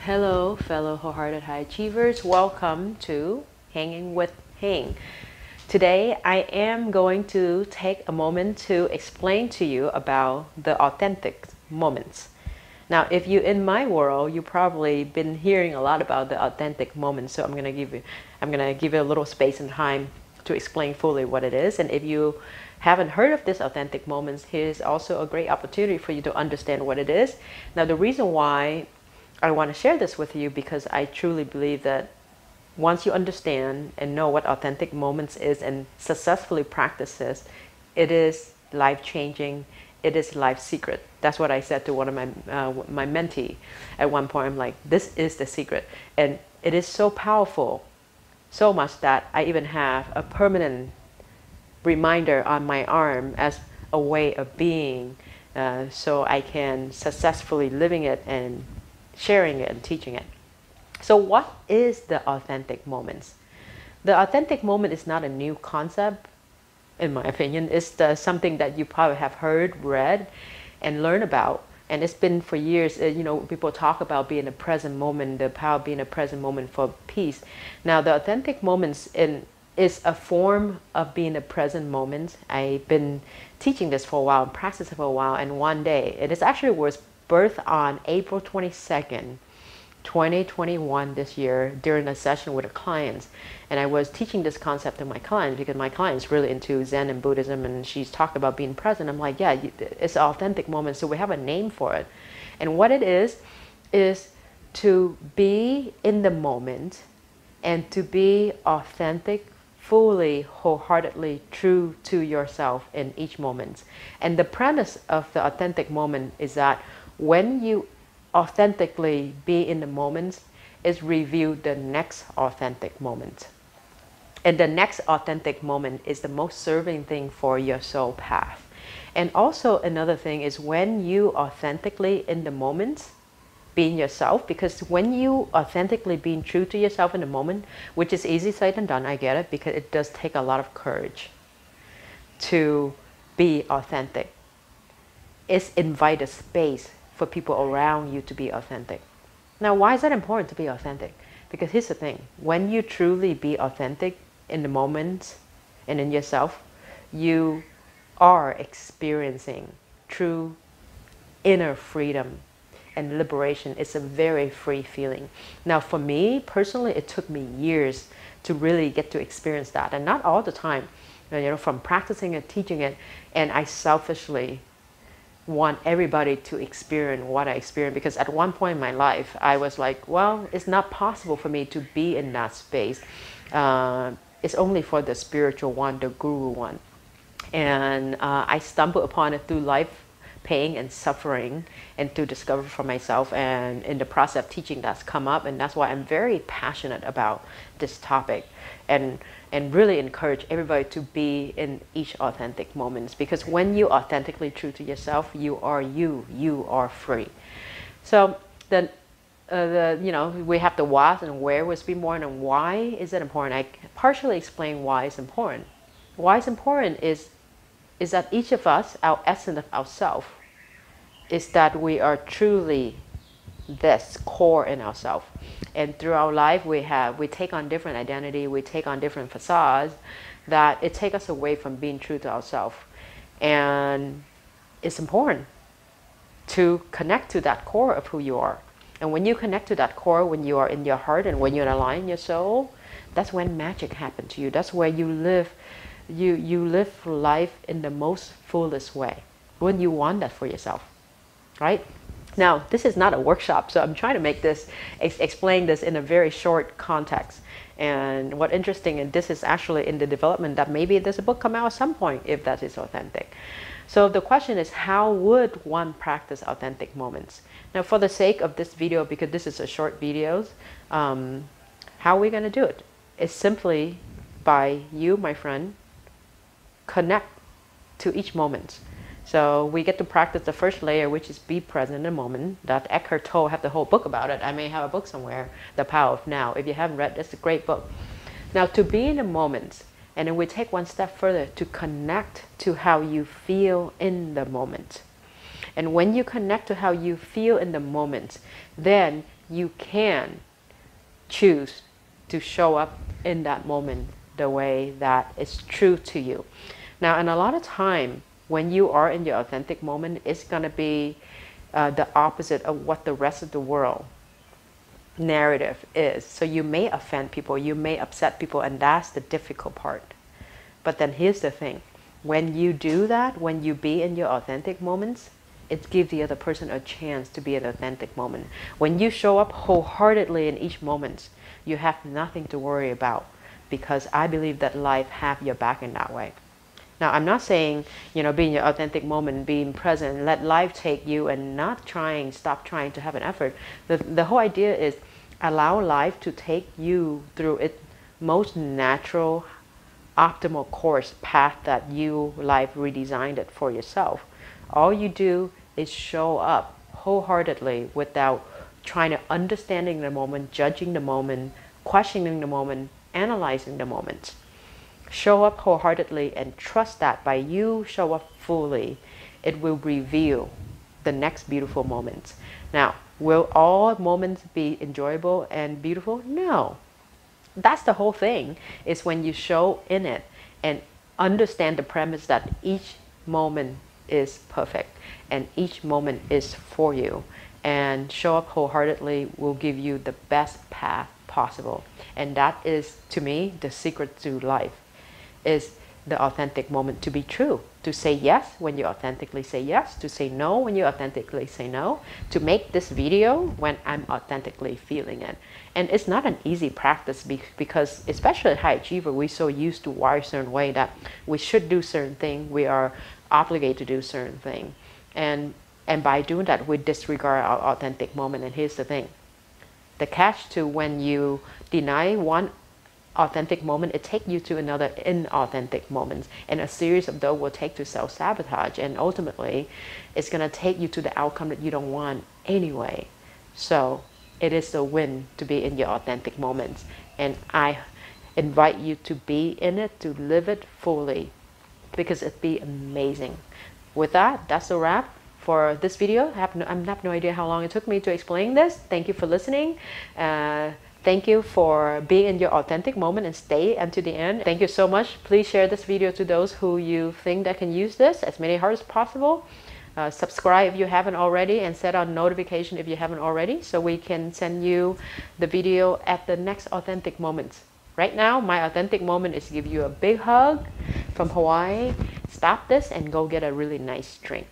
Hello, fellow wholehearted high achievers. Welcome to Hanging with Hang. Today, I am going to take a moment to explain to you about the authentic moments. Now, if you're in my world, you've probably been hearing a lot about the authentic moments. So I'm going to give you a little space and time to explain fully what it is. And if you haven't heard of this authentic moments, here's also a great opportunity for you to understand what it is. Now, the reason why I want to share this with you because I truly believe that once you understand and know what authentic moments is and successfully practice this, it is life-changing. It is life secret. That's what I said to one of my mentee at one point. I'm like, this is the secret. And it is so powerful, so much that I even have a permanent reminder on my arm as a way of being, so I can successfully living it and sharing it and teaching it. So what is the authentic moments? The authentic moment is not a new concept, in my opinion. It's something that you probably have heard, read, and learned about. And it's been for years, people talk about being a present moment, the power of being a present moment for peace. Now, the authentic moments is a form of being a present moment. I've been teaching this for a while and practicing for a while, and one day, it actually was birthed on April 22nd, 2021 this year during a session with a client. And I was teaching this concept to my clients because my client's really into Zen and Buddhism, and she's talked about being present. I'm like, yeah, it's an authentic moment, so we have a name for it. And what it is to be in the moment and to be authentic, fully, wholeheartedly true to yourself in each moment. And the premise of the authentic moment is that when you authentically be in the moment, is reveal the next authentic moment. And the next authentic moment is the most serving thing for your soul path. And also another thing is when you authentically in the moment, being yourself, because when you authentically being true to yourself in the moment, which is easy said than done, I get it, because it does take a lot of courage to be authentic. It's invite a space for people around you to be authentic. Now, why is that important to be authentic? Because here's the thing, when you truly be authentic in the moment and in yourself, you are experiencing true inner freedom and liberation. It's a very free feeling. Now, for me personally, it took me years to really get to experience that, and not all the time, from practicing it, teaching it, and I selfishly want everybody to experience what I experienced, because at one point in my life I was like, well, it's not possible for me to be in that space. It's only for the spiritual one, the guru one. And I stumbled upon it through life pain and suffering, and to discover for myself, and in the process of teaching that's come up. And that's why I'm very passionate about this topic, and really encourage everybody to be in each authentic moments, because when you authentically true to yourself, you are free. So we have the what and where was be more, and why is it important. I partially explain why it's important. Why it's important is that each of us, our essence of ourself, is that we are truly this core in ourselves. And through our life, we take on different identity, we take on different facades, that it takes us away from being true to ourselves. And it's important to connect to that core of who you are. And when you connect to that core, when you are in your heart and when you're aligned in your soul, that's when magic happens to you. That's where you live. You live life in the most fullest way, when you want that for yourself, right? Now, this is not a workshop, so I'm trying to make this, explain this in a very short context. And what's interesting, and this is actually in the development, that maybe there's a book come out at some point if that is authentic. So the question is, how would one practice authentic moments? Now, for the sake of this video, because this is a short video, how are we going to do it? It's simply by you, my friend, connect to each moment. So we get to practice the first layer, which is be present in the moment. That Eckhart Tolle have the whole book about it. I may have a book somewhere, The Power of Now. If you haven't read, it's a great book. Now, to be in the moment, and then we take one step further to connect to how you feel in the moment. And when you connect to how you feel in the moment, then you can choose to show up in that moment the way that is true to you. Now, and a lot of time when you are in your authentic moment, it's going to be the opposite of what the rest of the world narrative is. So you may offend people, you may upset people, and that's the difficult part. But then here's the thing. When you do that, when you be in your authentic moments, it gives the other person a chance to be an authentic moment. When you show up wholeheartedly in each moment, you have nothing to worry about, because I believe that life have your back in that way. Now, I'm not saying, be in your authentic moment, being present, let life take you, and stop trying to have an effort. The whole idea is allow life to take you through its most natural, optimal course path that life redesigned it for yourself. All you do is show up wholeheartedly without trying to understanding the moment, judging the moment, questioning the moment, analyzing the moment. Show up wholeheartedly and trust that by you show up fully, it will reveal the next beautiful moments. Now, will all moments be enjoyable and beautiful? No. That's the whole thing, is when you show in it and understand the premise that each moment is perfect and each moment is for you, and show up wholeheartedly will give you the best path possible. And that is, to me, the secret to life, is the authentic moment, to be true, to say yes when you authentically say yes, to say no when you authentically say no, to make this video when I'm authentically feeling it. And it's not an easy practice, because especially high achiever, we're so used to wire a certain way that we should do certain thing, we are obligated to do certain thing, and by doing that we disregard our authentic moment. And here's the thing, the catch to when you deny one authentic moment, it takes you to another inauthentic moment, and a series of those will take to self-sabotage, and ultimately it's going to take you to the outcome that you don't want anyway. So it is a win to be in your authentic moments, and I invite you to be in it, to live it fully, because it'd be amazing. With that, that's a wrap for this video. I have no idea how long it took me to explain this. Thank you for listening. Thank you for being in your authentic moment and stay until the end. Thank you so much. Please share this video to those who you think that can use this, as many hearts as possible. Subscribe if you haven't already, and set on notification if you haven't already, so we can send you the video at the next authentic moments. Right now, my authentic moment is to give you a big hug from Hawaii. Stop this and go get a really nice drink.